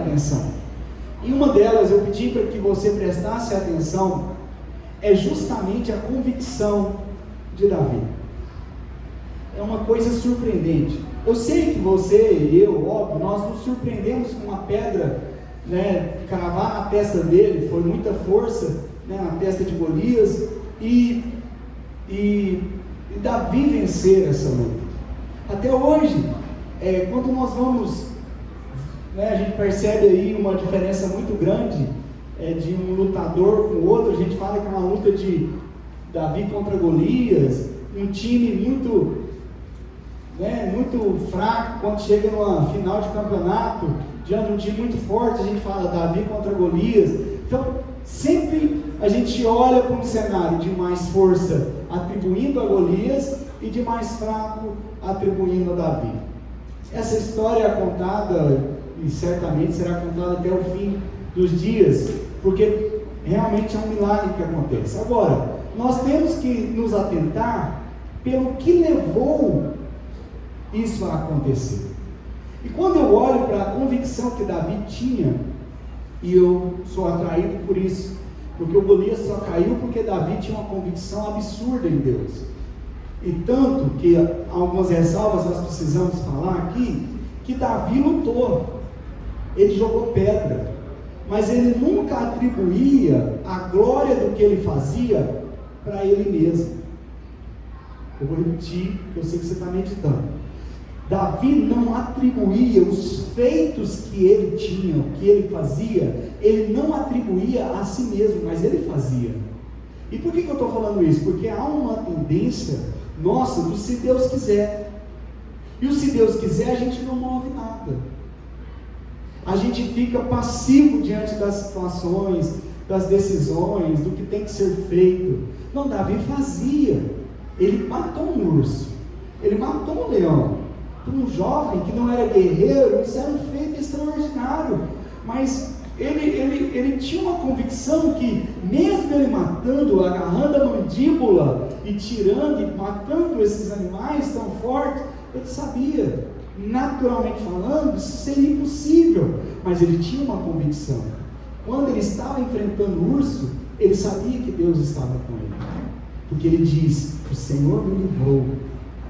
atenção. E uma delas eu pedi para que você prestasse atenção, é justamente a convicção de Davi. É uma coisa surpreendente. Eu sei que você e eu, óbvio, nós nos surpreendemos com uma pedra, cravar na testa dele, foi muita força, na testa de Golias, e Davi vencer essa luta. Até hoje, quando nós vamos, a gente percebe aí uma diferença muito grande de um lutador com o outro. A gente fala que é uma luta de Davi contra Golias, um time muito fraco, quando chega numa final de campeonato, diante de um time muito forte, a gente fala Davi contra Golias. Então, sempre a gente olha para um cenário de mais força atribuindo a Golias e de mais fraco atribuindo a Davi. Essa história é contada, e certamente será contada até o fim dos dias, porque realmente é um milagre que acontece. Agora, nós temos que nos atentar pelo que levou isso a acontecer. E quando eu olho para a convicção que Davi tinha, e eu sou atraído por isso, porque o Golias só caiu porque Davi tinha uma convicção absurda em Deus. E tanto que algumas ressalvas nós precisamos falar aqui, que Davi lutou, ele jogou pedra, mas ele nunca atribuía a glória do que ele fazia para ele mesmo. Eu vou repetir, porque eu sei que você está meditando. Davi não atribuía os feitos que ele tinha, o que ele fazia, ele não atribuía a si mesmo, mas ele fazia. E por que eu estou falando isso? Porque há uma tendência nossa do se Deus quiser. E o se Deus quiser, a gente não move nada. A gente fica passivo diante das situações, das decisões, do que tem que ser feito. Não, Davi fazia. Ele matou um urso, ele matou um leão. Para um jovem que não era guerreiro, isso era um feito extraordinário. Mas ele tinha uma convicção que, mesmo ele matando, agarrando a mandíbula e tirando e matando esses animais tão fortes, ele sabia, naturalmente falando, isso seria impossível. Mas ele tinha uma convicção. Quando ele estava enfrentando o urso, ele sabia que Deus estava com ele. Porque ele diz: o Senhor me livrou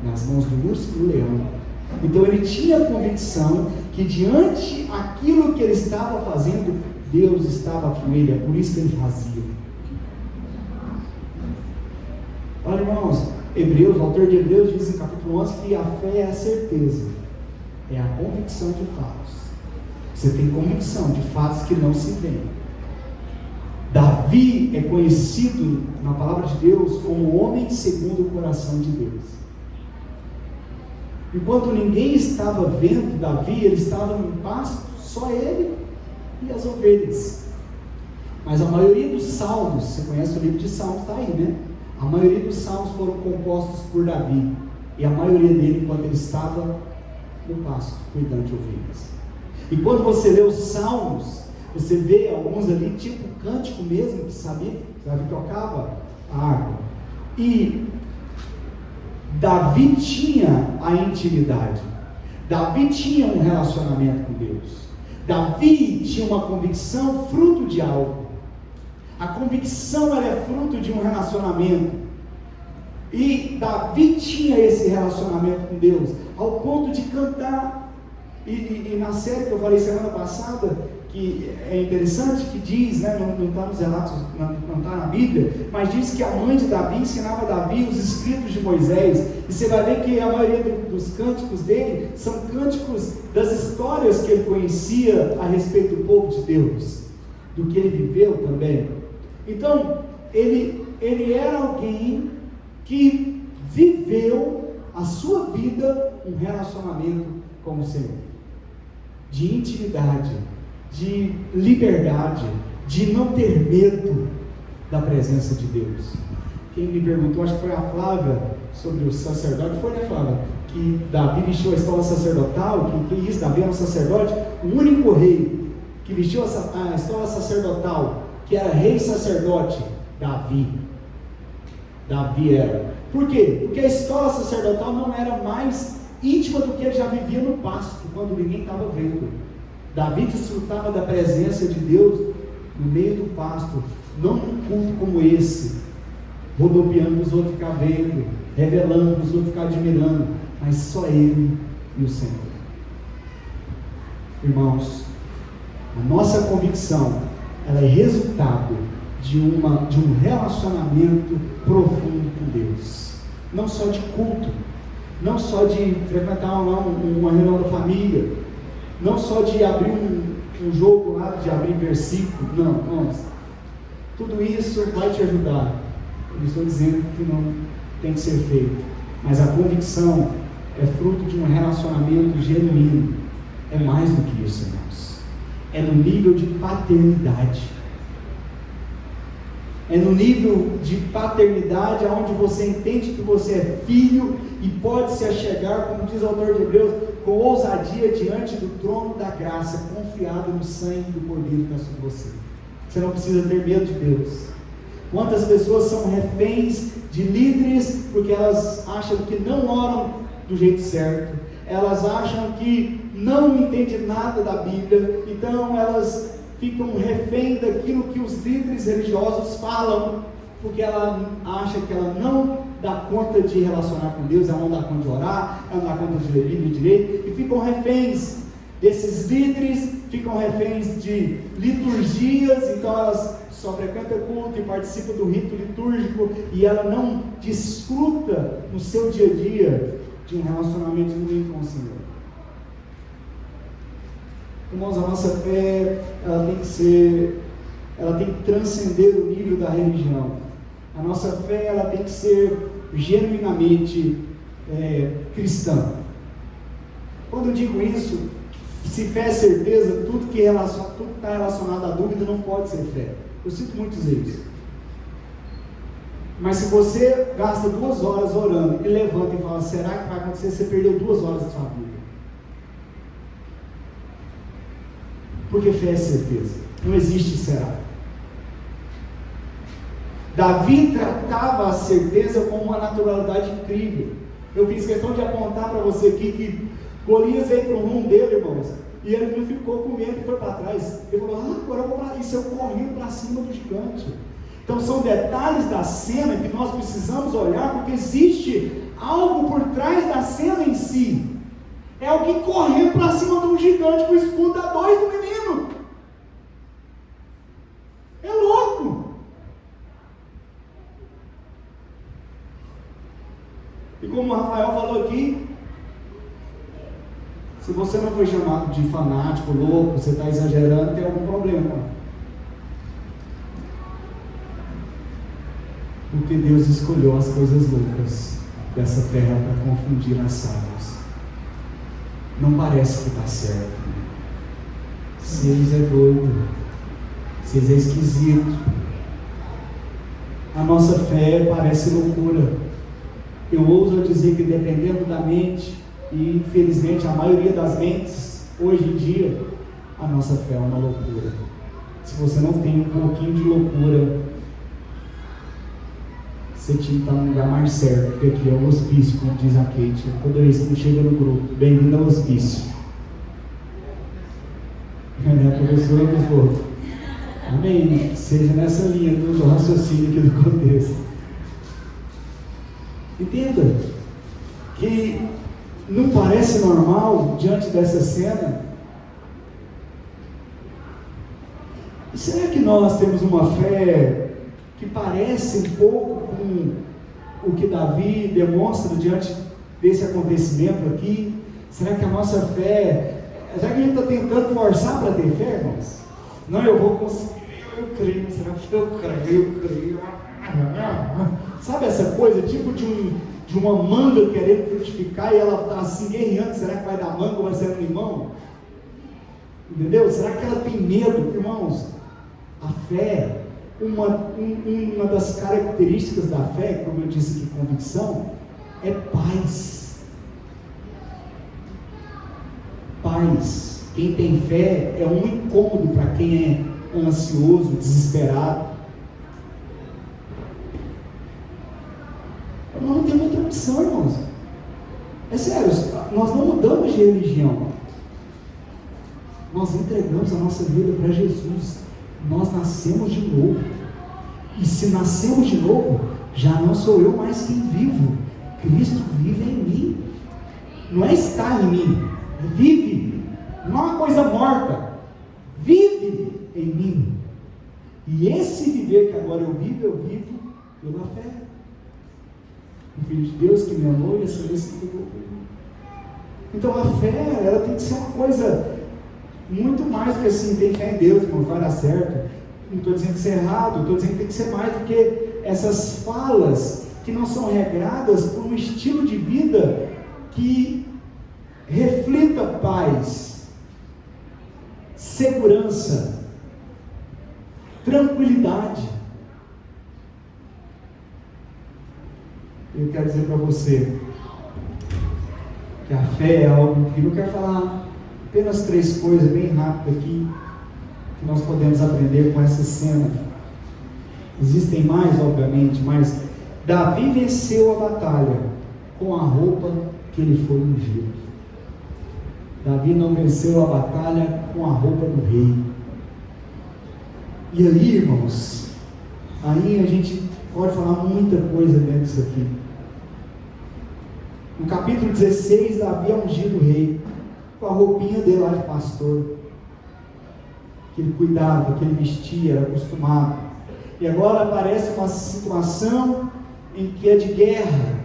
nas mãos do urso e do leão. Então ele tinha a convicção que diante aquilo que ele estava fazendo, Deus estava com ele. É por isso que ele fazia. Olha, irmãos, o autor de Hebreus diz em capítulo 11 que a fé é a certeza, é a convicção de fatos. Você tem convicção de fatos que não se veem. Davi é conhecido na palavra de Deus como homem segundo o coração de Deus. Enquanto ninguém estava vendo Davi, ele estava no pasto, só ele e as ovelhas. Mas a maioria dos salmos, você conhece o livro de Salmos, está aí, né? A maioria dos salmos foram compostos por Davi, e a maioria dele enquanto ele estava no pasto, cuidando de ovelhas. E quando você lê os salmos, você vê alguns ali, tipo cântico mesmo, que sabia que Davi tocava a harpa. E Davi tinha a intimidade, Davi tinha um relacionamento com Deus, Davi tinha uma convicção fruto de algo. A convicção ela é fruto de um relacionamento, e Davi tinha esse relacionamento com Deus, ao ponto de cantar, e na série que eu falei semana passada, que é interessante, que diz, não está nos relatos, não está na Bíblia, mas diz que a mãe de Davi ensinava a Davi os escritos de Moisés, e você vai ver que a maioria dos cânticos dele são cânticos das histórias que ele conhecia a respeito do povo de Deus, do que ele viveu também. Então, ele era alguém que viveu a sua vida um relacionamento com o Senhor, de intimidade, de liberdade, de não ter medo da presença de Deus. Quem me perguntou, acho que foi a Flávia, sobre o sacerdote, foi, né, Flávia? Que Davi vestiu a estola sacerdotal, que isso, Davi era um sacerdote, o único rei que vestiu a estola sacerdotal, que era rei sacerdote, Davi era. Por quê? Porque a estola sacerdotal não era mais íntima do que ele já vivia no pasto, quando ninguém estava vendo. Davi desfrutava da presença de Deus no meio do pasto, não num culto como esse, rodopiando para os outros ficar vendo, revelando para os outros ficar admirando, mas só ele e o Senhor. Irmãos, a nossa convicção, ela é resultado de um relacionamento profundo com Deus, não só de culto, não só de frequentar uma reunião da família, não só de abrir um jogo lá, de abrir versículo, não, irmãos, tudo isso vai te ajudar. Eu estou dizendo que não tem que ser feito, mas a convicção é fruto de um relacionamento genuíno, é mais do que isso, irmãos, é no nível de paternidade, é no nível de paternidade onde você entende que você é filho e pode se achegar, como diz o autor de Hebreus, com ousadia diante do trono da graça, confiado no sangue do Cordeiro que está sobre você. Você não precisa ter medo de Deus. Quantas pessoas são reféns de líderes porque elas acham que não oram do jeito certo, elas acham que não entendem nada da Bíblia, então elas ficam refém daquilo que os líderes religiosos falam, porque ela acha que ela não dá conta de relacionar com Deus, ela não dá conta de orar, ela não dá conta de ler Bíblia direito, e ficam reféns desses líderes, ficam reféns de liturgias, então elas só frequentam culto e participam do rito litúrgico, e ela não desfruta no seu dia a dia de um relacionamento genuíno com o Senhor. Irmãos, a nossa fé, ela tem que transcender o nível da religião. A nossa fé, ela tem que ser genuinamente cristã. Quando eu digo isso, se fé é certeza, tudo que está relacionado à dúvida não pode ser fé. Eu sinto muito dizer isso. Mas se você gasta 2 horas orando e levanta e fala, será que vai acontecer? Você perdeu 2 horas da sua vida. Porque fé é certeza, não existe será. Davi tratava a certeza com uma naturalidade incrível. Eu fiz questão de apontar para você aqui que Golias veio para o rumo dele, irmãos, e ele não ficou com medo e foi para trás. Ele falou, agora eu vou para isso, eu corri para cima do gigante. Então são detalhes da cena que nós precisamos olhar, porque existe algo por trás da cena em si. É alguém correndo para cima de um gigante com o escudo da 2 do menino. É louco. E como o Rafael falou aqui, se você não foi chamado de fanático, louco, você está exagerando, tem algum problema. Porque Deus escolheu as coisas loucas dessa terra para confundir as sábias. Não parece que está certo. Vocês é doido. Vocês é esquisito. A nossa fé parece loucura. Eu ouso dizer que dependendo da mente, e infelizmente a maioria das mentes, hoje em dia, a nossa fé é uma loucura. Se você não tem um pouquinho de loucura, você tinha que estar no lugar mais certo, porque aqui é o hospício, como diz a Kate. Toda vez que chega no grupo, bem-vindo ao hospício. A professora dos outros. Amém. Seja nessa linha do raciocínio aqui do contexto. Entenda que não parece normal diante dessa cena. E será que nós temos uma fé que parece um pouco com o que Davi demonstra diante desse acontecimento aqui? Será que a nossa fé, será que a gente está tentando forçar para ter fé, irmãos? Não, eu vou conseguir, eu creio, será que eu creio? Sabe essa coisa, tipo de uma manga querendo frutificar e ela está assim guerreando, será que vai dar manga ou vai ser um limão? Entendeu? Será que ela tem medo? Irmãos, a fé, uma das características da fé, como eu disse aqui, convicção, é paz. Paz. Quem tem fé é um incômodo para quem é ansioso, desesperado. Nós não temos outra opção, irmãos. É sério, nós não mudamos de religião. nós entregamos a nossa vida para Jesus. Nós nascemos de novo. E se nascemos de novo, já não sou eu mais quem vivo. Cristo vive em mim. Não é estar em mim, é vive. Não é uma coisa morta. Vive em mim. E esse viver que agora eu vivo pela fé. O Filho de Deus que me amou e essa vez se entregou por mim. Então a fé, ela tem que ser uma coisa muito mais do que assim, tem fé em Deus, irmão, vai dar certo. Não estou dizendo que isso é errado, estou dizendo que tem que ser mais do que essas falas que não são regradas por um estilo de vida que reflita paz, segurança, tranquilidade. Eu quero dizer para você que a fé é algo que eu quero falar apenas 3 coisas bem rápidas aqui que nós podemos aprender com essa cena. Existem mais, obviamente, mas Davi venceu a batalha com a roupa que ele foi ungido. Davi não venceu a batalha com a roupa do rei. E aí, irmãos, aí a gente pode falar muita coisa dentro disso aqui. No capítulo 16, Davi é ungido rei, com a roupinha dele lá de pastor, que ele cuidava, que ele vestia, era acostumado. E agora aparece uma situação em que é de guerra.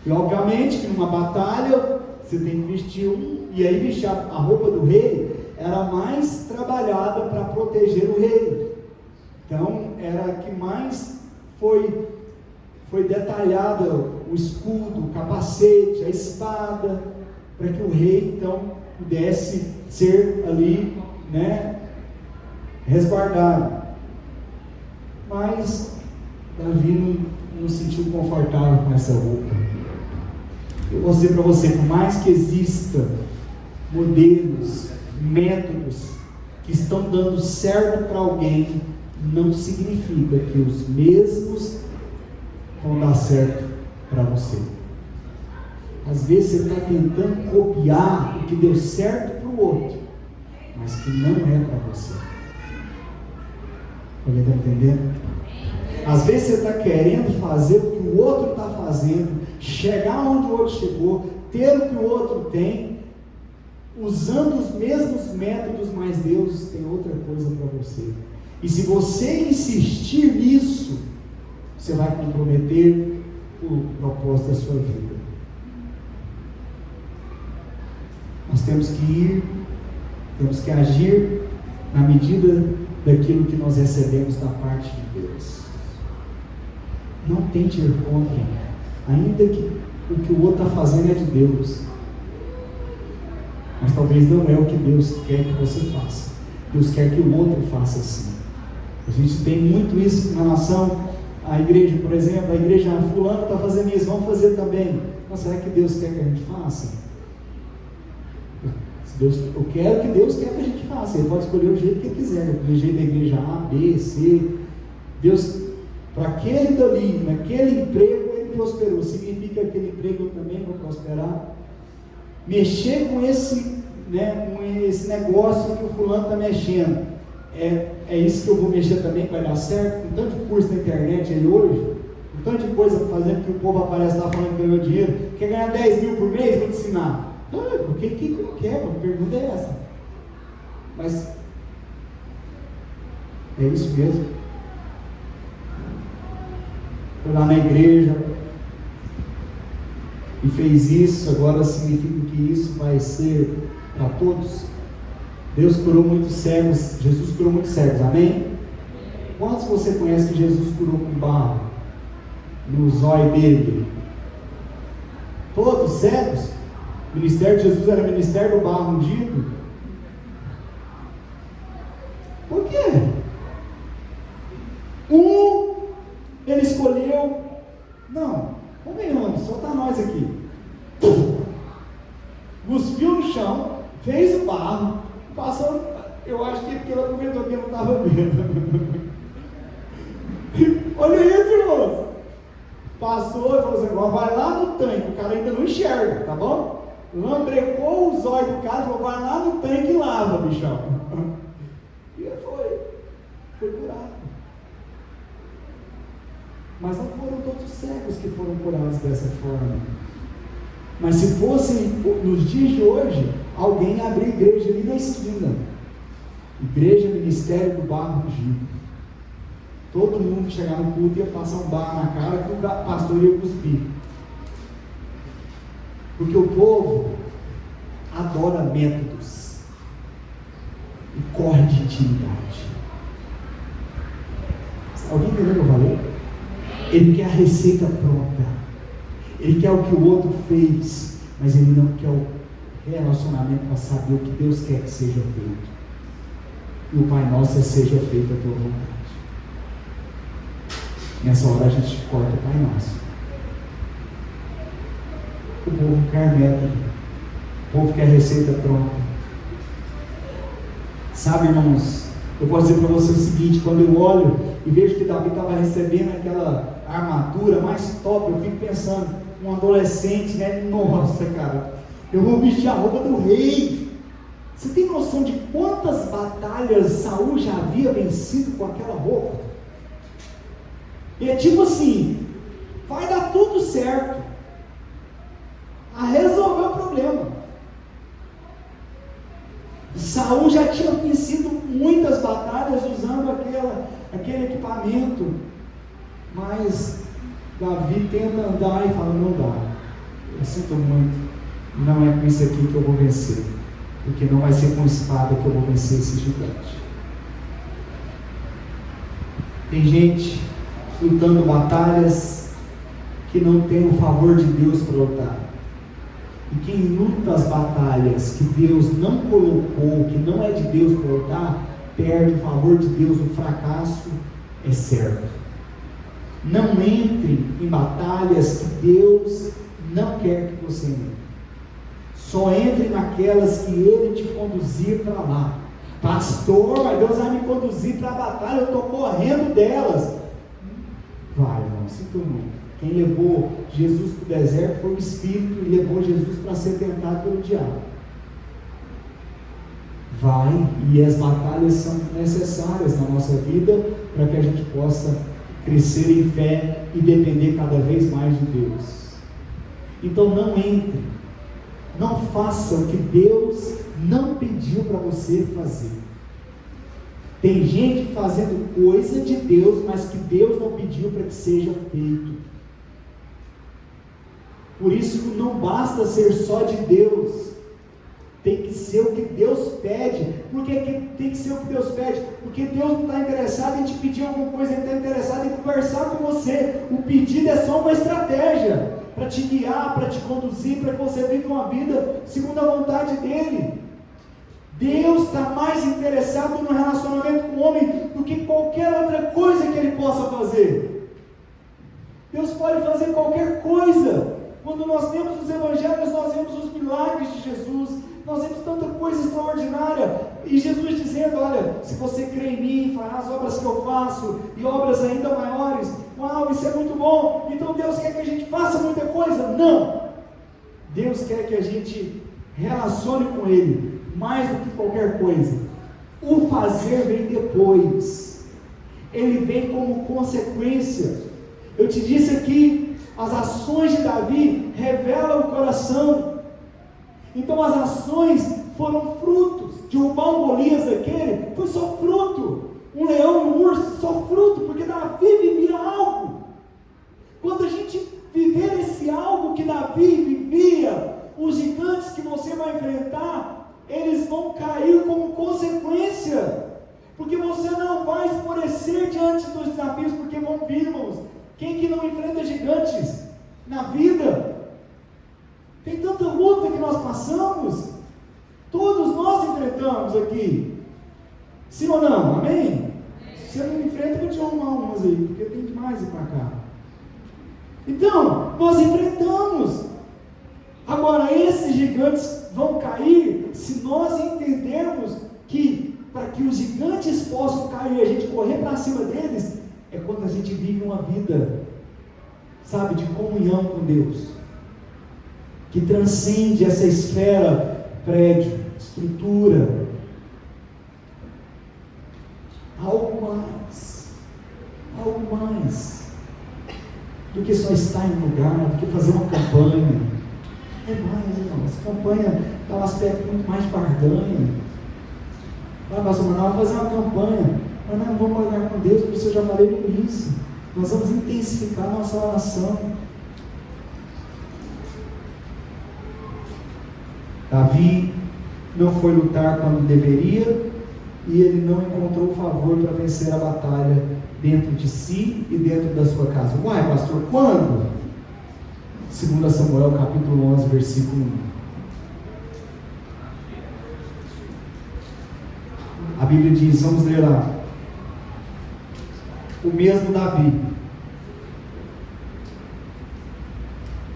E obviamente que numa batalha você tem que vestir e aí vestir a roupa do rei era mais trabalhada para proteger o rei. Então era a que mais foi detalhada, o escudo, o capacete, a espada, para que o rei então pudesse ser ali, resguardado. Mas Davi não se sentiu confortável com essa roupa. Eu vou dizer para você, por mais que exista modelos, métodos que estão dando certo para alguém, não significa que os mesmos vão dar certo para você. Às vezes você está tentando copiar o que deu certo para o outro, mas que não é para você. Alguém está entendendo? Às vezes você está querendo fazer o que o outro está fazendo, chegar onde o outro chegou, ter o que o outro tem, usando os mesmos métodos, mas Deus tem outra coisa para você. E se você insistir nisso, você vai comprometer o propósito da sua vida. Nós temos que agir na medida daquilo que nós recebemos da parte de Deus. Não tente ir contra, ainda que o que o outro está fazendo é de Deus, mas talvez não é o que Deus quer que você faça. Deus quer que o outro faça assim. A gente tem muito isso em relação à igreja, por exemplo. A igreja fulana está fazendo isso, vamos fazer também. Mas será que Deus quer que a gente faça? Eu quero que Deus quer que a gente faça. Ele pode escolher o jeito que ele quiser, do jeito da igreja A, B, C. Deus, para aquele dali, naquele emprego ele prosperou, significa que aquele emprego eu também vou prosperar. Mexer com esse negócio que o fulano está mexendo, é isso que eu vou mexer também, que vai dar certo. Com tanto de curso na internet aí hoje, com tanto de coisa fazendo que o povo aparece lá falando que ganhou dinheiro, quer ganhar 10 mil por mês, vou te ensinar. O que eu quero? A pergunta é essa. Mas é isso mesmo. Foi lá na igreja e fez isso, agora significa que isso vai ser para todos? Deus curou muitos cegos, Jesus curou muitos cegos, amém? Quantos você conhece que Jesus curou com barro no zóio dele? Todos cegos? O ministério de Jesus era o ministério do barro ungido? Por quê? Ele escolheu, não, convenhamos, solta nós aqui, cuspiu no chão, fez o barro, passou, eu acho que porque ele aproveitou que ele não estava vendo. Olha isso, irmãos. Passou e falou assim, agora vai lá no tanque, o cara ainda não enxerga, tá bom? lambrecou os olhos do cara, falou, vai lá no tanque e lava, bichão. E ele foi curado. Mas não foram todos os cegos que foram curados dessa forma. Mas se fosse nos dias de hoje, alguém abrir igreja ali na esquina, igreja, ministério do barro ungido, todo mundo que chegar no culto ia passar um barro na cara que o pastor ia cuspir. Porque o povo adora métodos e corre de intimidade. Alguém entendeu o que eu falei? Ele quer a receita pronta, ele quer o que o outro fez, mas ele não quer o relacionamento para saber o que Deus quer que seja feito. E o Pai Nosso é: seja feita a tua vontade. Nessa hora a gente corta o Pai Nosso. O povo quer método, o povo quer receita pronta. Sabe, irmãos, eu posso dizer para você o seguinte: quando eu olho e vejo que Davi estava recebendo aquela armadura mais top, eu fico pensando, um adolescente, né? Nossa, cara, eu vou vestir a roupa do rei. Você tem noção de quantas batalhas Saul já havia vencido com aquela roupa? E é tipo assim, vai dar tudo certo, a resolver o problema. Saul já tinha vencido muitas batalhas usando aquele equipamento, mas Davi tenta andar e fala: não dá, eu sinto muito, não é com isso aqui que eu vou vencer, porque não vai ser com espada que eu vou vencer esse gigante. Tem gente lutando batalhas que não tem o favor de Deus para lutar. E quem luta as batalhas que Deus não colocou, que não é de Deus para lutar, perde o favor de Deus, o fracasso é certo. Não entre em batalhas que Deus não quer que você entre. Só entre naquelas que Ele te conduzir para lá. Pastor, mas Deus vai me conduzir para a batalha, eu estou correndo delas. Vai, irmão, sinto muito. Quem levou Jesus para o deserto foi o Espírito e levou Jesus para ser tentado pelo diabo. Vai, e as batalhas são necessárias na nossa vida para que a gente possa crescer em fé e depender cada vez mais de Deus. Então não entre, não faça o que Deus não pediu para você fazer. Tem gente fazendo coisa de Deus, mas que Deus não pediu para que seja feito. Por isso não basta ser só de Deus, tem que ser o que Deus pede. Por que tem que ser o que Deus pede? Porque Deus não está interessado em te pedir alguma coisa, Ele está interessado em conversar com você. O pedido é só uma estratégia para te guiar, para te conduzir, para que você viva uma vida segundo a vontade dEle. Deus está mais interessado no relacionamento com o homem do que qualquer outra coisa que Ele possa fazer. Deus pode fazer qualquer coisa. Quando nós temos os evangelhos, nós vemos os milagres de Jesus, nós vemos tanta coisa extraordinária, e Jesus dizendo: olha, se você crê em mim, fará as obras que eu faço, e obras ainda maiores. Uau, isso é muito bom. Então Deus quer que a gente faça muita coisa? Não. Deus quer que a gente relacione com Ele, mais do que qualquer coisa. O fazer vem depois, ele vem como consequência. Eu te disse aqui, as ações de Davi revelam o coração. Então as ações foram frutos. Derrubar um Golias daquele foi só fruto. Um leão e um urso, só fruto, porque Davi vivia algo. Quando a gente viver esse algo que Davi vivia, os gigantes que você vai enfrentar, eles vão cair como consequência, porque você não vai esmorecer diante dos desafios, porque vão vir, irmãos. Quem que não enfrenta gigantes na vida? Tem tanta luta que nós passamos, todos nós enfrentamos aqui, sim ou não? Amém? Se você não enfrenta, eu vou te arrumar umas aí, porque tem demais ir para cá. Então, nós enfrentamos. Agora, esses gigantes vão cair se nós entendermos que, para que os gigantes possam cair e a gente correr para cima deles, é quando a gente vive uma vida, sabe, de comunhão com Deus. que transcende essa esfera, prédio, estrutura. Algo mais do que só estar em um lugar, do que fazer uma campanha. É mais, irmãos. Campanha dá um aspecto muito mais barganha. Vai, pastor, mas nós vamos fazer uma campanha, mas nós não vamos pagar com Deus, porque eu já falei no início. Nós vamos intensificar a nossa oração. Davi não foi lutar quando deveria, e ele não encontrou favor para vencer a batalha dentro de si e dentro da sua casa. Uai, pastor, quando? 2 Samuel capítulo 11, versículo 1. A Bíblia diz, vamos ler lá. O mesmo Davi,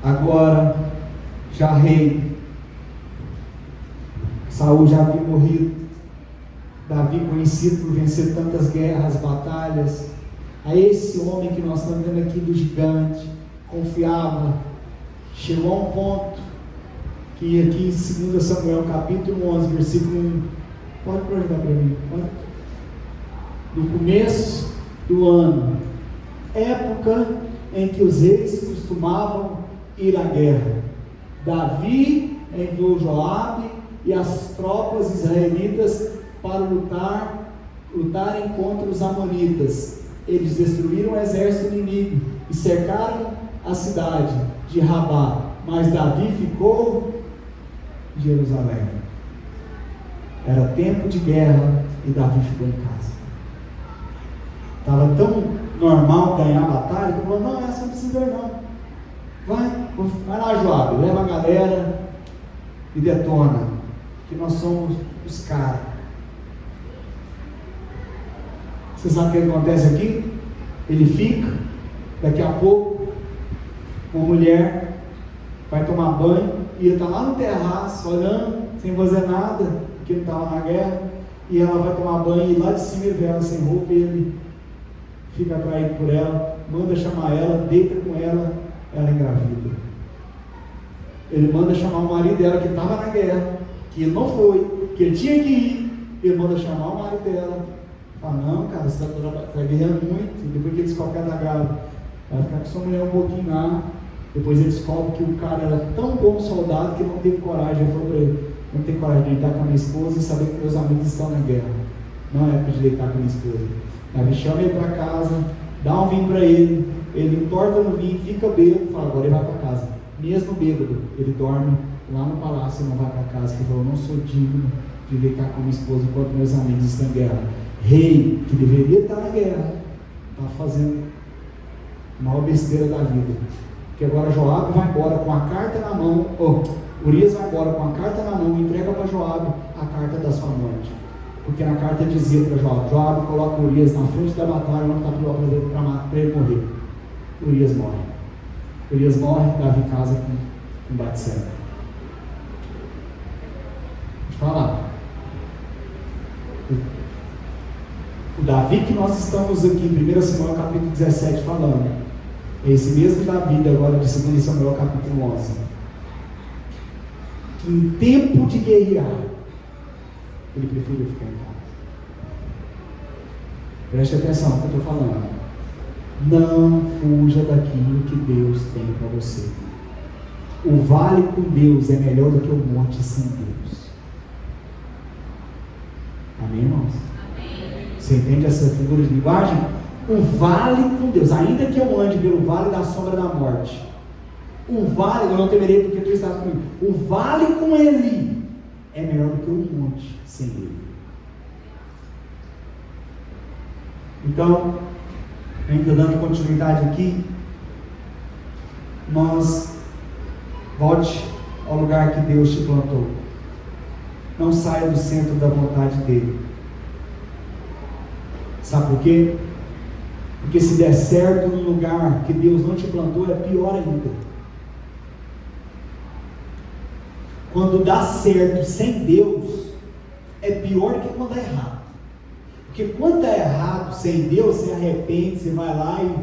agora já rei, Saul já havia morrido, Davi conhecido por vencer tantas guerras, batalhas, a esse homem que nós estamos vendo aqui do gigante, confiava, chegou a um ponto que aqui em 2 Samuel capítulo 11, versículo 1, pode projetar para mim, pode? No começo do ano, época em que os reis costumavam ir à guerra, Davi enviou Joabe e as tropas israelitas para lutarem contra os amonitas. Eles destruíram o exército inimigo e cercaram a cidade de Rabá, mas Davi ficou em Jerusalém. Era tempo de guerra e Davi ficou em casa. Estava tão normal ganhar a batalha que ele falou, não, essa não precisa ir não. Vai lá, Joabe, leva a galera e detona, que nós somos os caras. Você sabe o que acontece aqui? Ele fica, daqui a pouco, uma mulher vai tomar banho, e ele está lá no terraço, olhando, sem fazer nada, porque ele estava na guerra, e ela vai tomar banho, e lá de cima ele vê ela sem roupa, e ele fica atraído por ela, manda chamar ela, deita com ela, ela engravida. Ele manda chamar o marido dela, que estava na guerra, que ele não foi, que ele tinha que ir, ele manda chamar o marido dela, fala, não, cara, você está guerreando muito, e depois que ele descobre cada galo, vai ficar com sua mulher um pouquinho lá, depois ele descobre que o cara era tão bom soldado que ele não teve coragem, ele falou para ele, não tenho coragem de deitar com a minha esposa e saber que meus amigos estão na guerra, não é época de deitar com a minha esposa. Davi chama ele para casa, dá um vinho para ele, ele entorta no vinho, fica bêbado, fala, agora ele vai para casa, mesmo bêbado, ele dorme lá no palácio e não vai para casa, que ele falou, não sou digno de deitar com a minha esposa enquanto meus amigos estão em guerra. Rei, que deveria estar na guerra, está fazendo a maior besteira da vida, porque agora Joabe vai embora com a carta na mão, Urias vai embora com a carta na mão e entrega para Joabe a carta da sua morte, porque na carta dizia para Joabe coloca Urias na frente da batalha, não está pronto para ele morrer. Urias morre, Davi casa com Batseba. Deixa eu falar, o Davi que nós estamos aqui em 1 Samuel capítulo 17 falando, é esse mesmo Davi agora de 2 Samuel capítulo 11, que em tempo de guerrear, ele preferiu ficar em casa. Preste atenção no que eu estou falando. Não fuja daquilo que Deus tem para você. O vale com Deus é melhor do que o monte sem Deus. Amém, irmãos? Amém. Você entende essa figura de linguagem? O vale com Deus, ainda que eu ande pelo vale da sombra da morte, o vale, eu não temerei porque tu estás comigo. O vale com Ele é melhor do que o monte sem Ele. Então, ainda dando continuidade aqui, volte ao lugar que Deus te plantou. Não saia do centro da vontade dEle. Sabe por quê? Porque se der certo no lugar que Deus não te plantou, é pior ainda. Quando dá certo sem Deus, é pior que quando dá errado. Porque quando dá errado sem Deus, você arrepende, você vai lá e...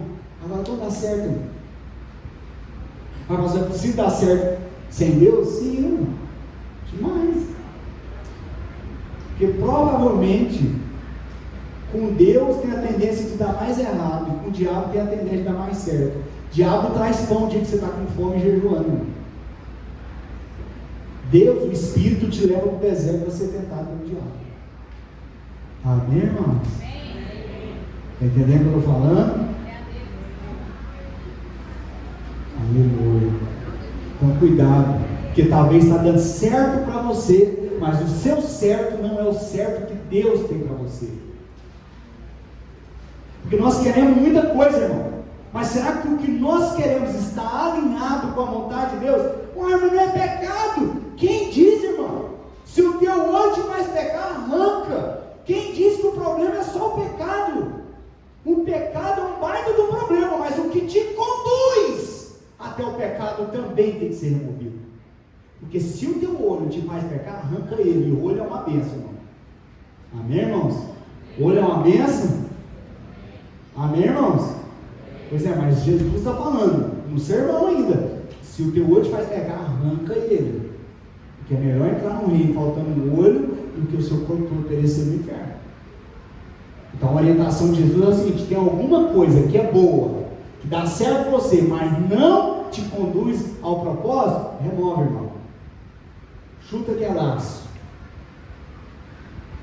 Agora quando dá certo, mas você precisa dar certo. Sem Deus? Sim, demais. Porque provavelmente com Deus tem a tendência de dar mais errado, e com o diabo tem a tendência de dar mais certo. O diabo traz pão o dia que você está com fome e jejuando. Deus, o Espírito, te leva para o deserto para ser tentado pelo diabo. Amém, irmãos? Está entendendo o que eu estou falando? Aleluia. Então cuidado, porque talvez está dando certo para você, mas o seu certo não é o certo que Deus tem para você. Porque nós queremos muita coisa, irmão, mas será que o que nós queremos está alinhado com a vontade de Deus? Mas não é pecado. Quem diz, irmão? Se o teu olho te faz pecar, arranca. Quem diz que o problema é só o pecado? O pecado é um baita do problema, mas o que te conduz até o pecado também tem que ser removido. Porque se o teu olho te faz pecar, arranca ele. E o olho é uma bênção, irmão. Amém, irmãos? O olho é uma bênção? Amém, irmãos? Pois é, mas Jesus está falando no sermão ainda. Se o teu olho te faz pecar, arranca ele. Porque é melhor entrar no reino faltando um olho do que o seu corpo todo perecer no inferno. Então a orientação de Jesus é o seguinte: tem alguma coisa que é boa, que dá certo para você, mas não te conduz ao propósito, remove, irmão. Chuta que é laço.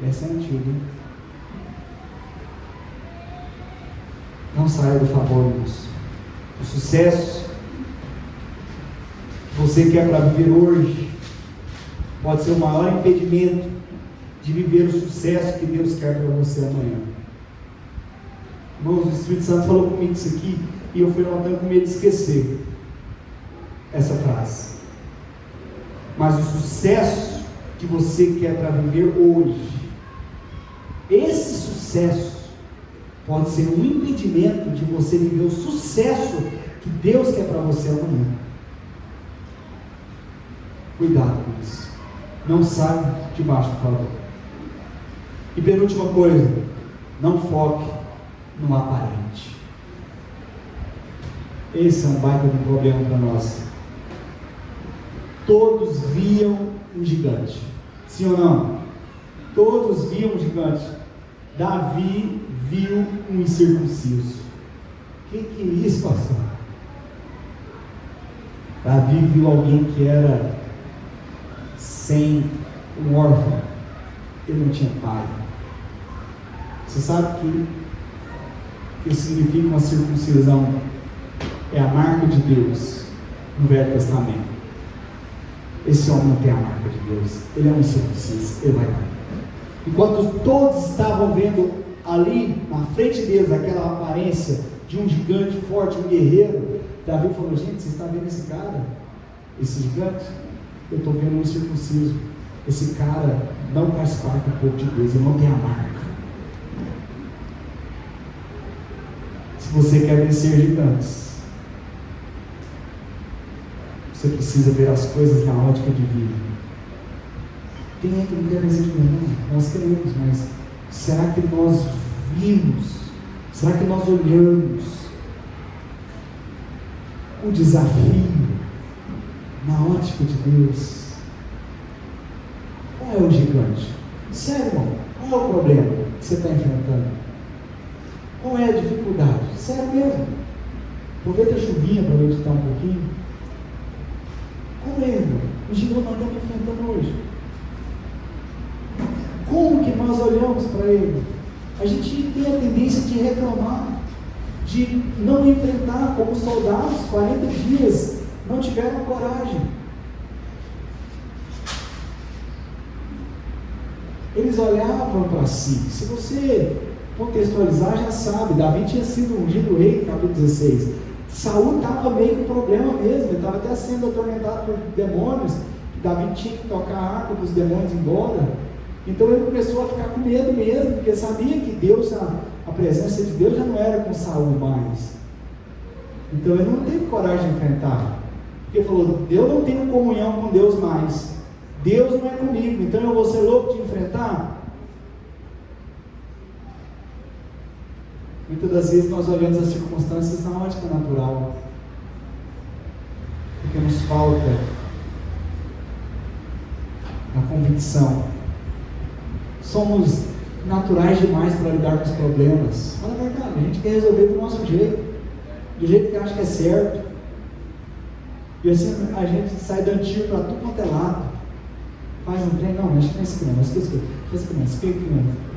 Essa é antiga, hein? Não saia do favor, irmãos. O sucesso que você quer para viver hoje pode ser o maior impedimento de viver o sucesso que Deus quer para você amanhã. Irmãos, o Espírito Santo falou comigo isso aqui e eu fui notando com medo de esquecer essa frase. Mas o sucesso que você quer para viver hoje, esse sucesso pode ser um impedimento de você viver o sucesso que Deus quer para você amanhã. Cuidado com isso. Não saia debaixo do favor. E penúltima coisa, não foque no aparente. Esse é um baita de problema para nós. Todos viam um gigante. Sim ou não? Todos viam um gigante. Davi viu um incircunciso. Que é isso, pastor? Davi viu alguém que era sem um órfão. Ele não tinha pai. Você sabe que isso significa uma circuncisão? É a marca de Deus no Velho Testamento. Esse homem não tem a marca de Deus. Ele é um incircunciso. Ele vai lá. Enquanto todos estavam vendo ali na frente deles aquela aparência de um gigante forte, um guerreiro, Davi falou: gente, você está vendo esse cara? Esse gigante? Eu estou vendo um circunciso. Esse cara não faz parte do povo de Deus, ele não tem a marca. Se você quer vencer gigantes, você precisa ver as coisas na ótica divina. Quem é que não quer vencer gigantes? Nós queremos, mas será que nós vimos? Será que nós olhamos o desafio na ótica de Deus? Qual é o gigante? Sério, irmão, qual é o problema que você está enfrentando? Qual é a dificuldade? Sério mesmo? Aproveita a chuvinha para meditar um pouquinho. Qual é, irmão? O gigante nós estamos enfrentando hoje. Como que nós olhamos para ele? A gente tem a tendência de reclamar, de não enfrentar, como os soldados, 40 dias, não tiveram coragem. Eles olhavam para si. Se você contextualizar, já sabe, Davi tinha sido ungido rei no capítulo 16. Saul estava meio com problema mesmo, ele estava até sendo atormentado por demônios. Davi tinha que tocar a harpa dos demônios embora. Então ele começou a ficar com medo mesmo, porque sabia que Deus, a presença de Deus já não era com Saul mais. Então ele não teve coragem de enfrentar, porque ele falou: eu não tenho comunhão com Deus mais, Deus não é comigo, então eu vou ser louco de enfrentar? Muitas das vezes nós olhamos as circunstâncias na ótica natural, porque nos falta a convicção. Somos naturais demais para lidar com os problemas. Fala a verdade, a gente quer resolver do nosso jeito, do jeito que acha que é certo. E assim a gente sai dando tiro para tudo quanto é lado. Faz um trem, não, mexe nesse aqui não, mas faz esse aqui não, esse aqui não.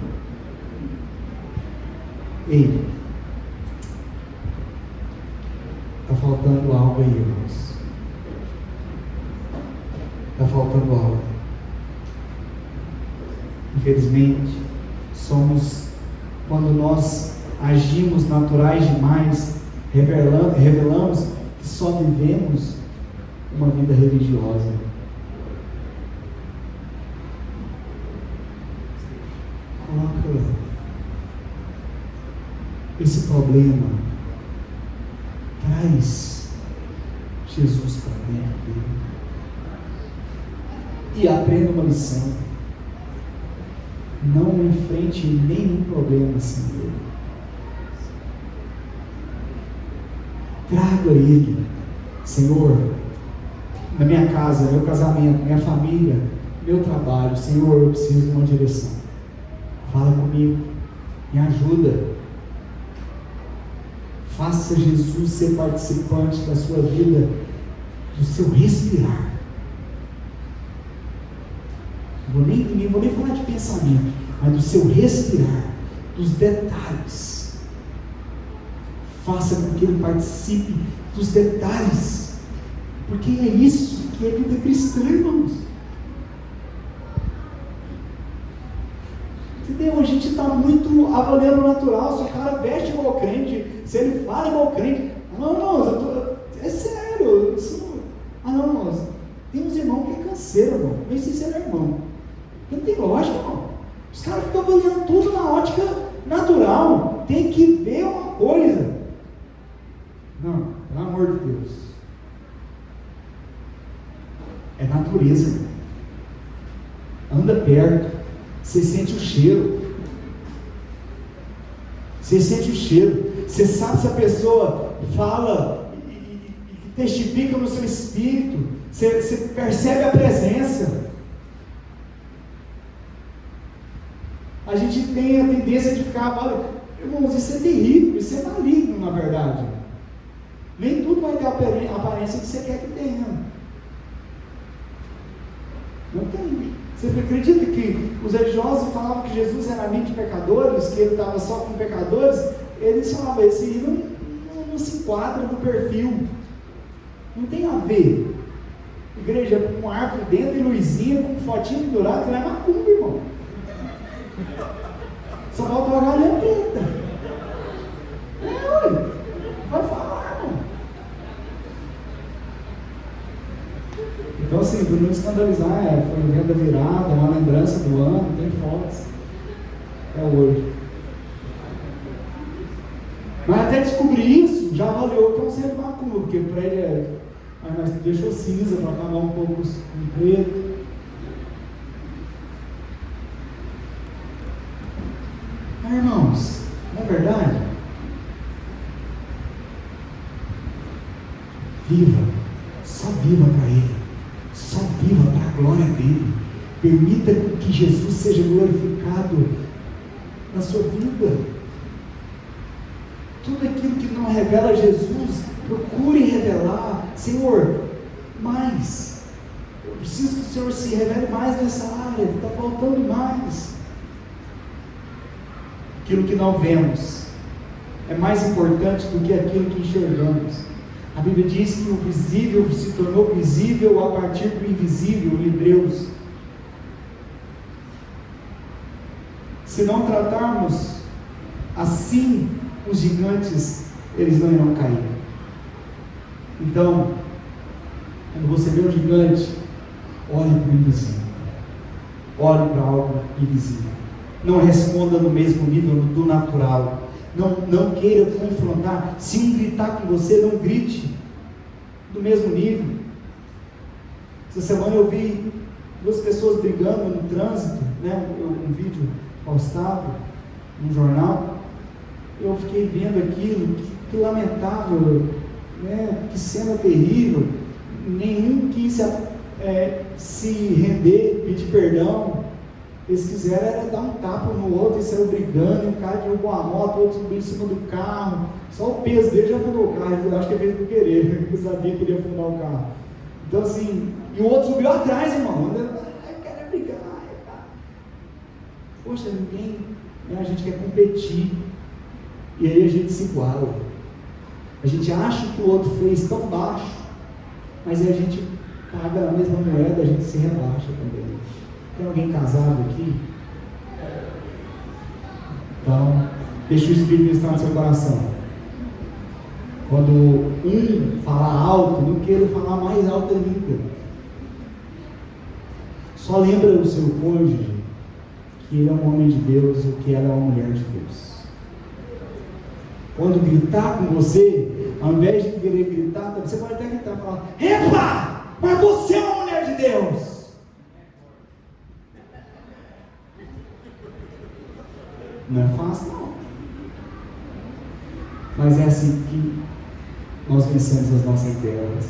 Ei, está faltando algo aí, irmãos. Está faltando algo. Infelizmente, quando nós agimos naturais demais, revelamos que só vivemos uma vida religiosa. Coloca esse problema, traz Jesus para dentro dele e aprenda uma lição. Não enfrente nenhum problema sem ele. Traga ele, Senhor, na minha casa, meu casamento, minha família, meu trabalho. Senhor, eu preciso de uma direção. Fala comigo, me ajuda. Faça Jesus ser participante da sua vida, do seu respirar. Não vou nem falar de pensamento, mas do seu respirar, dos detalhes. Faça com que ele participe dos detalhes, porque é isso que é vida cristã, irmãos. Entendeu? A gente está muito avaliando o natural. Se o cara veste igual crente, se ele fala igual crente, não, irmãos, é sério. Não, irmãos, tem uns irmãos que é canseiro, irmão. Nem sei se ele é irmão. Não tem lógica, irmão. Os caras ficam avaliando tudo na ótica natural. Tem que ver uma coisa. Não, pelo amor de Deus. É natureza, irmão. Anda perto. Você sente o cheiro. Você sente o cheiro. Você sabe se a pessoa fala e testifica no seu espírito. Você percebe a presença. A gente tem a tendência de ficar, irmãos, isso é terrível, isso é maligno, na verdade. Nem tudo vai ter a aparência que você quer que tenha. Não tem. Você acredita que os religiosos falavam que Jesus era amigo de pecadores, que ele estava só com pecadores? Eles falavam, esse aí não se enquadra no perfil. Não tem a ver. Igreja com árvore dentro e luzinha, com fotinho pendurada, que não é macumba, irmão. Só falta uma galinha preta. Ué, vai falar, irmão. Então assim, para não escandalizar, foi uma venda virada, uma lembrança do ano, tem fotos. É hoje. Mas até descobrir isso, já valeu que é um centro macumba, porque para ele é. Mas deixou cinza para acabar um pouco com preto. Irmãos, não é verdade? Viva, só viva para Ele, só viva para a glória dEle. Permita que Jesus seja glorificado na sua vida. Tudo aquilo que não revela Jesus, procure revelar. Senhor, mais. Eu preciso que o Senhor se revele mais nessa área, está faltando mais. Aquilo que não vemos é mais importante do que aquilo que enxergamos. A Bíblia diz que o visível se tornou visível a partir do invisível, em Hebreus. Se não tratarmos assim os gigantes, eles não irão cair. Então, quando você vê um gigante, olhe para o invisível. Olhe para algo invisível. Não responda no mesmo nível do natural. Não queira confrontar. Se um gritar com você, não grite do mesmo nível. Essa semana eu vi duas pessoas brigando no trânsito, né? Um vídeo postado no jornal. Eu fiquei vendo aquilo, que lamentável, né? Que cena terrível. Nenhum quis se render, pedir perdão. Eles quiseram era dar um tapa no outro e saiu brigando, e um cara derrubou a moto, o outro subiu em cima do carro. Só o peso dele já afundou o carro. Eu acho que ele fez por querer, porque sabia que ele ia afundar o carro. Então assim, e o outro subiu atrás, irmão. Eu quero brigar. Poxa, ninguém, né? A gente quer competir. E aí a gente se iguala. A gente acha que o outro fez tão baixo, mas aí a gente paga a mesma moeda, a gente se rebaixa também. Tem alguém casado aqui? Então, deixa o Espírito estar no seu coração. Quando um falar alto, não queira falar mais alto ainda. Só lembra o seu cônjuge que ele é um homem de Deus ou que ela é uma mulher de Deus. Quando gritar com você, ao invés de querer gritar, você pode até gritar e falar: epa, mas você é uma mulher de Deus. Não é fácil, não. Mas é assim que nós vencemos as nossas guerras,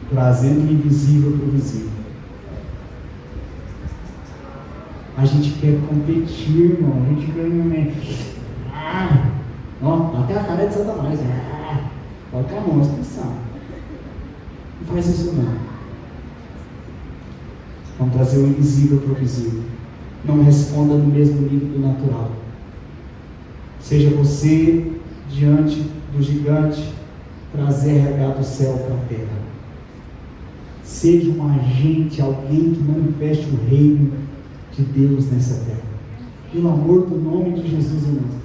trazendo o invisível para o visível. A gente quer competir, irmão. A gente quer. Até a cara é de Satanás. Pode ter a mão, expulsar. Não faz isso, não. Vamos trazer o invisível para o visível. Não responda no mesmo nível do natural. Seja você diante do gigante, trazer RH do céu para a terra. Seja um agente, alguém que manifeste o reino de Deus nessa terra. Pelo amor do nome de Jesus, irmãos.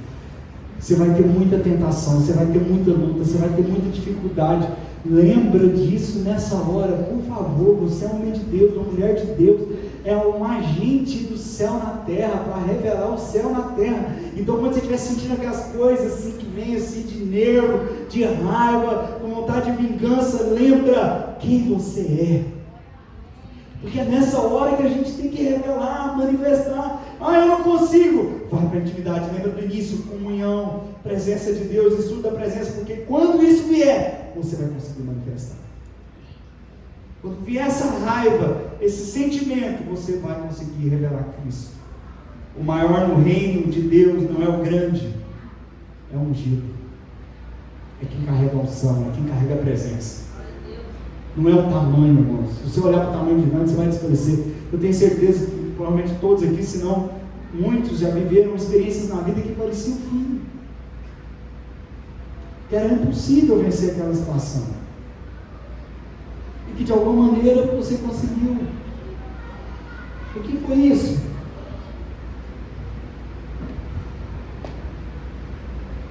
Você vai ter muita tentação, você vai ter muita luta, você vai ter muita dificuldade. Lembra disso nessa hora, por favor. Você é um homem de Deus, uma mulher de Deus, é um agente do céu na terra, para revelar o céu na terra. Então quando você estiver sentindo aquelas coisas assim, que vem assim de nervo, de raiva, com vontade de vingança, lembra quem você é. Porque é nessa hora que a gente tem que revelar, manifestar. Eu não consigo. Vai para a intimidade, lembra do início, comunhão, presença de Deus, estudo da presença, porque quando isso vier, você vai conseguir manifestar. Quando vier essa raiva, esse sentimento, você vai conseguir revelar Cristo. O maior no reino de Deus não é o grande, é o ungido. É quem carrega a unção, é quem carrega a presença. Não é o tamanho, irmãos. Se você olhar para o tamanho de gigante, você vai desfalecer. Eu tenho certeza que provavelmente todos aqui, se não muitos, já viveram experiências na vida que pareciam o fim. Que era impossível vencer aquela situação. E que de alguma maneira você conseguiu. O que foi isso?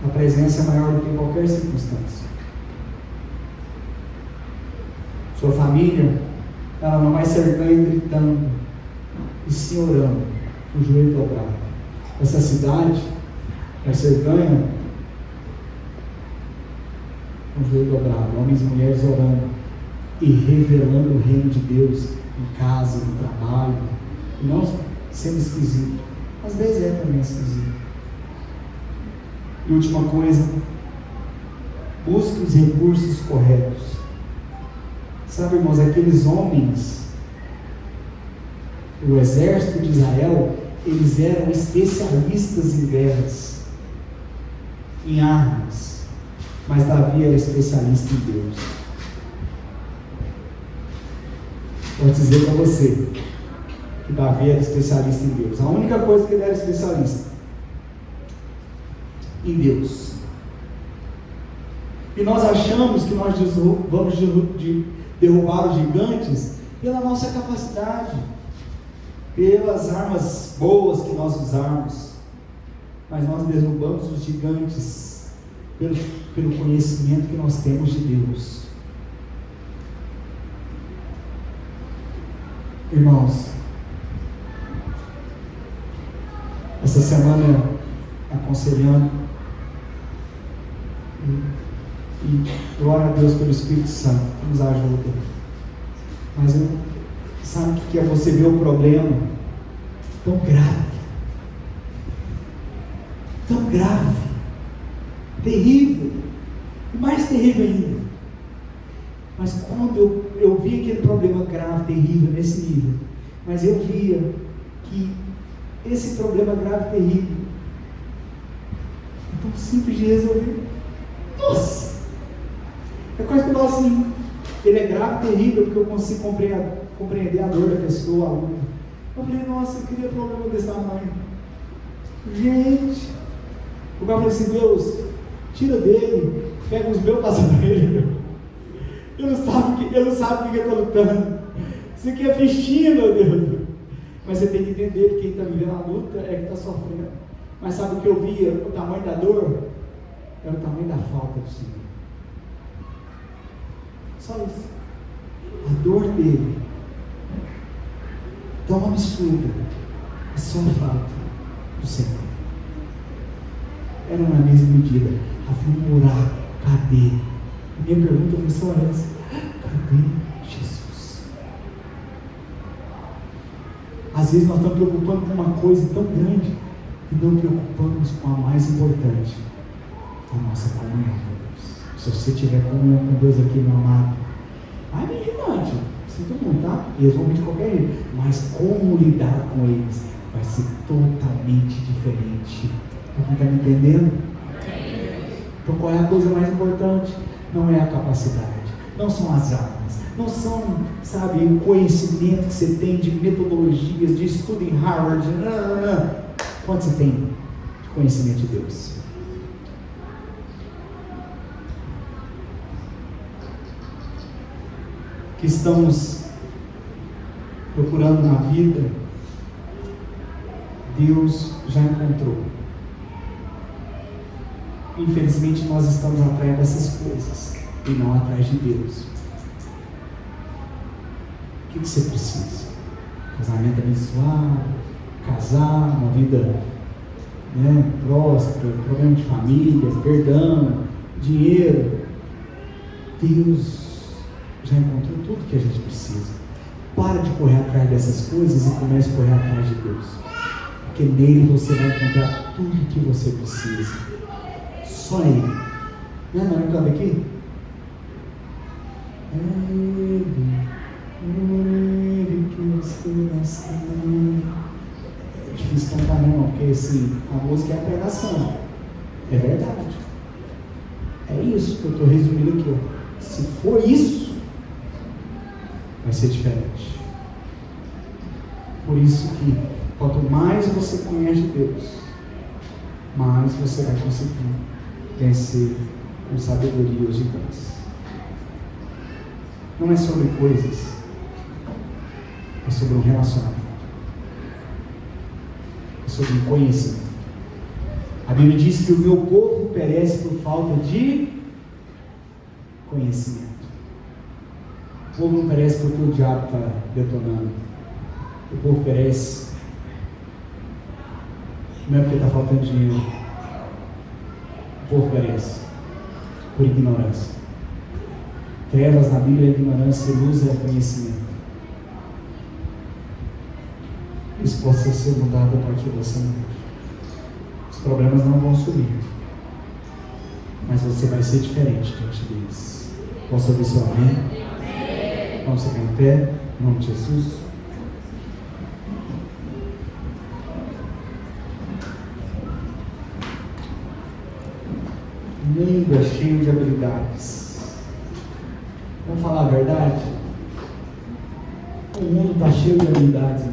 A presença é maior do que qualquer circunstância. Sua família, ela não vai ser ganha gritando e se orando, com o joelho dobrado. Essa cidade vai ser ganha com o joelho dobrado, homens e mulheres orando e revelando o reino de Deus em casa, no trabalho, e não sendo esquisito. Às vezes é também esquisito. E última coisa, busque os recursos corretos. Sabe, irmãos, aqueles homens, o exército de Israel, eles eram especialistas em guerras, em armas, mas Davi era especialista em Deus. Vou dizer para você que Davi era especialista em Deus. A única coisa que ele era especialista em Deus. E nós achamos que nós vamos derrubar os gigantes pela nossa capacidade, pelas armas boas que nós usarmos, mas nós derrubamos os gigantes pelo conhecimento que nós temos de Deus. Irmãos, essa semana aconselhando e glória a Deus pelo Espírito Santo que nos ajuda. Mas sabe o que é você ver o problema tão grave, terrível, e mais terrível ainda. Mas quando eu vi aquele problema grave, terrível, nesse nível, mas eu via que esse problema grave, terrível, é tão simples de resolver. Nossa! É quase que eu falo assim, ele é grave, terrível, porque eu consigo compreender a dor da pessoa, a luta. Eu falei, nossa, eu queria problema desse tamanho. Gente, o pai falou assim, Deus, tira dele, pega os meus, passa para ele. Eu não sabe o que eu estou lutando. Isso aqui é fichinha, meu Deus. Mas você tem que entender que quem está vivendo a luta é que está sofrendo. Mas sabe o que eu via? O tamanho da dor era o tamanho da falta do Senhor. Só isso. A dor dele tão absurda, é só a falta do Senhor. Era na mesma medida. Havia um orar, cadê? A minha pergunta foi só essa: cadê Jesus? Às vezes nós estamos preocupando com uma coisa tão grande e não preocupamos com a mais importante, a nossa comunhão com Deus. Se você tiver comunhão com Deus aqui, meu amado, vai bem gigante, sinto muito, tá? Eles vão vir de qualquer jeito, mas como lidar com eles vai ser totalmente diferente. Alguém está me entendendo? Então qual é a coisa mais importante? Não é a capacidade, não são as armas, não são, sabe, o conhecimento que você tem de metodologias, de estudo em Harvard, não. Quanto você tem de conhecimento de Deus? Que estamos procurando na vida, Deus já encontrou. Infelizmente nós estamos atrás dessas coisas e não atrás de Deus. O que você precisa? Casamento abençoado, casar, uma vida, próspera, problema de família, perdão, dinheiro. Deus já encontrou tudo que a gente precisa. Para de correr atrás dessas coisas e comece a correr atrás de Deus, porque nele você vai encontrar tudo que você precisa. Só Ele. Não é cantando aqui? Ele que está. É difícil cantar não, porque assim, a música é a pregação. É verdade. É isso que eu estou resumindo aqui. Ó. Se for isso, vai ser diferente. Por isso que quanto mais você conhece Deus, mais você vai conseguir vencer com sabedoria os gigantes. Não é sobre coisas, é sobre um relacionamento, é sobre um conhecimento. A Bíblia diz que o meu povo perece por falta de conhecimento. O povo não perece porque o diabo está detonando. O povo perece não é porque está faltando dinheiro. O povo perece por ignorância. Trevas na Bíblia é ignorância, luz é conhecimento. Isso pode ser mudado a partir dessa noite. Os problemas não vão sumir, mas você vai ser diferente diante deles. Posso ouvir seu amém? Vamos ficar em pé, em nome de Jesus. O mundo é cheio de habilidades. Vamos falar a verdade? O mundo está cheio de habilidades.